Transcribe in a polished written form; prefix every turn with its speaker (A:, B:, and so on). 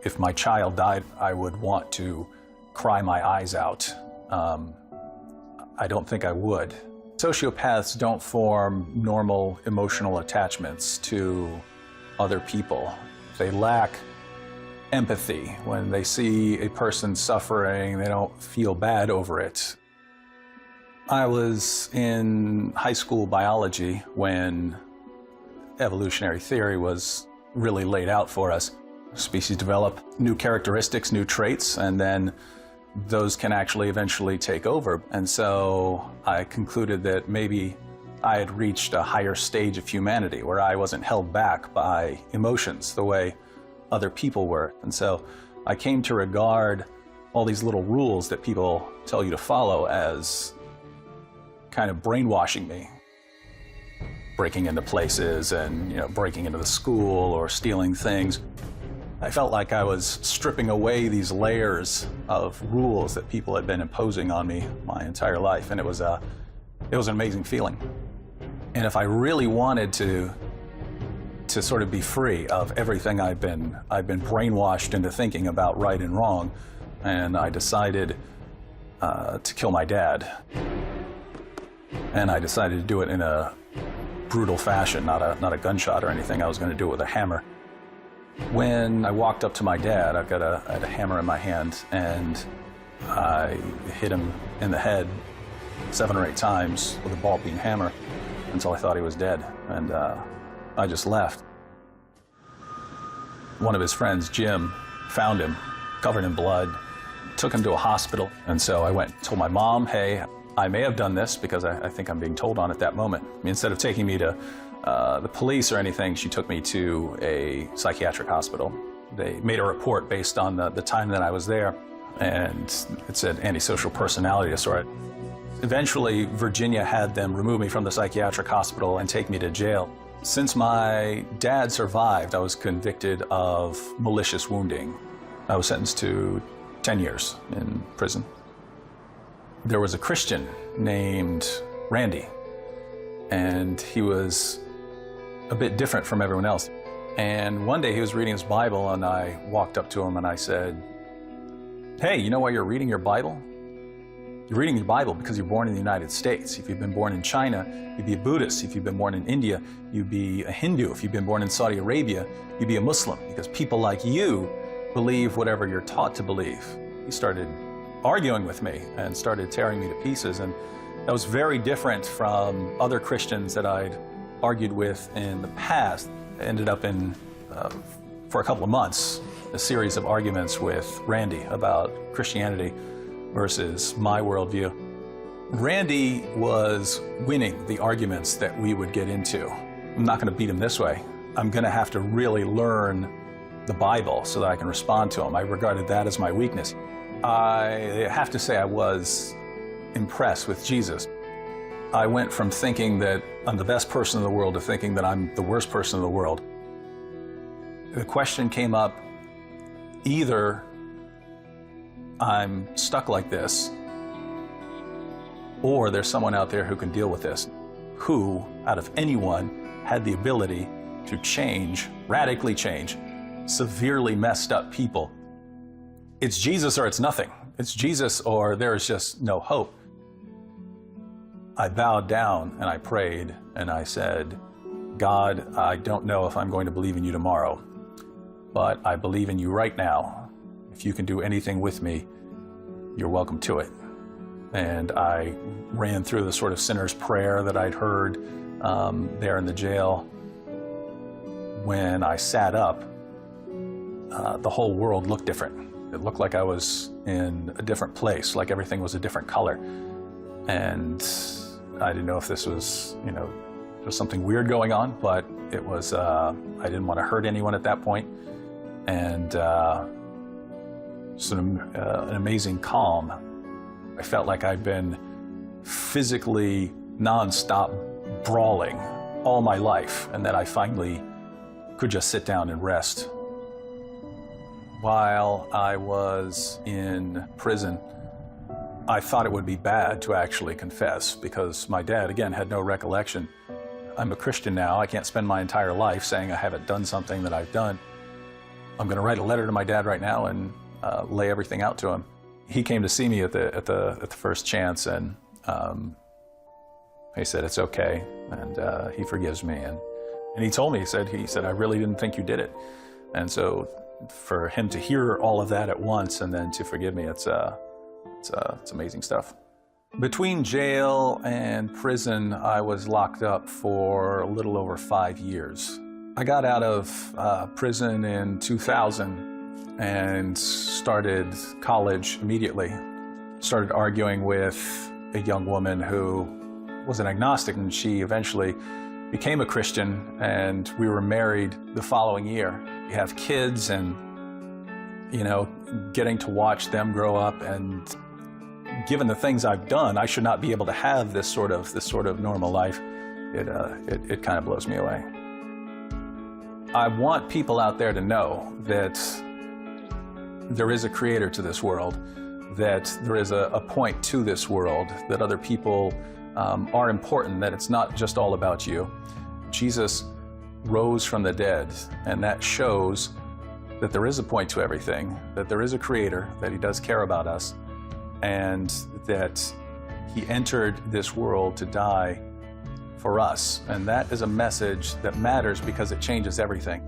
A: If my child died, I would want to cry my eyes out. I don't think I would. Sociopaths don't form normal emotional attachments to other people. They lack empathy. When they see a person suffering, they don't feel bad over it. I was in high school biology when evolutionary theory was really laid out for us. Species develop new characteristics, new traits, and then those can actually eventually take over. And so I concluded that maybe I had reached a higher stage of humanity where I wasn't held back by emotions the way other people were. And so I came to regard all these little rules that people tell you to follow as kind of brainwashing me. Breaking into places and, breaking into the school or stealing things. I felt like I was stripping away these layers of rules that people had been imposing on me my entire life, and it was an amazing feeling. And if I really wanted to sort of be free of everything I've been brainwashed into thinking about right and wrong, and I decided to kill my dad. And I decided to do it in a brutal fashion, not a gunshot or anything. I was going to do it with a hammer. When I walked up to my dad, I had a hammer in my hand, and I hit him in the head 7 or 8 times with a ball-peen hammer until I thought he was dead, and I just left. One of his friends, Jim, found him, covered in blood, took him to a hospital, and so I went and told my mom, hey, I may have done this because I think I'm being told on at that moment. Instead of taking me to the police or anything, she took me to a psychiatric hospital. They made a report based on the time that I was there, and it said antisocial personality disorder. Eventually, Virginia had them remove me from the psychiatric hospital and take me to jail. Since my dad survived, I was convicted of malicious wounding. I was sentenced to 10 years in prison. There was a Christian named Randy, and he was a bit different from everyone else. And one day he was reading his Bible, and I walked up to him and I said, hey, you know why you're reading your Bible? You're reading your Bible because you're born in the United States. If you've been born in China, you'd be a Buddhist. If you've been born in India, you'd be a Hindu. If you've been born in Saudi Arabia, you'd be a Muslim, because people like you believe whatever you're taught to believe. He started arguing with me and started tearing me to pieces, and that was very different from other Christians that I'd argued with in the past. I ended up in, for a couple of months, a series of arguments with Randy about Christianity versus my worldview. Randy was winning the arguments that we would get into. I'm not going to beat him this way. I'm going to have to really learn the Bible so that I can respond to him. I regarded that as my weakness. I have to say I was impressed with Jesus. I went from thinking that I'm the best person in the world to thinking that I'm the worst person in the world. The question came up, either I'm stuck like this, or there's someone out there who can deal with this, who, out of anyone, had the ability to change, radically change, severely messed up people. It's Jesus or it's nothing. It's Jesus or there is just no hope. I bowed down and I prayed and I said, God, I don't know if I'm going to believe in you tomorrow, but I believe in you right now. If you can do anything with me, you're welcome to it. And I ran through the sort of sinner's prayer that I'd heard there in the jail. When I sat up, the whole world looked different. It looked like I was in a different place, like everything was a different color. And I didn't know if this was, there was something weird going on, but it was, I didn't want to hurt anyone at that point. And an amazing calm. I felt like I'd been physically nonstop brawling all my life, and that I finally could just sit down and rest. While I was in prison, I thought it would be bad to actually confess, because my dad, again, had no recollection. I'm a Christian now. I can't spend my entire life saying I haven't done something that I've done. I'm going to write a letter to my dad right now and lay everything out to him. He came to see me at the first chance, and he said it's okay, and he forgives me, and he told me, he said I really didn't think you did it, and so for him to hear all of that at once and then to forgive me, it's amazing stuff. Between jail and prison, I was locked up for a little over 5 years. I got out of prison in 2000 and started college immediately. Started arguing with a young woman who was an agnostic, and she eventually became a Christian, and we were married the following year. We have kids, and getting to watch them grow up, and given the things I've done, I should not be able to have this sort of normal life. It kind of blows me away. I want people out there to know that there is a creator to this world, that there is a point to this world, that other people are important, that it's not just all about you. Jesus rose from the dead, and that shows that there is a point to everything, that there is a creator, that he does care about us, and that he entered this world to die for us. And that is a message that matters because it changes everything.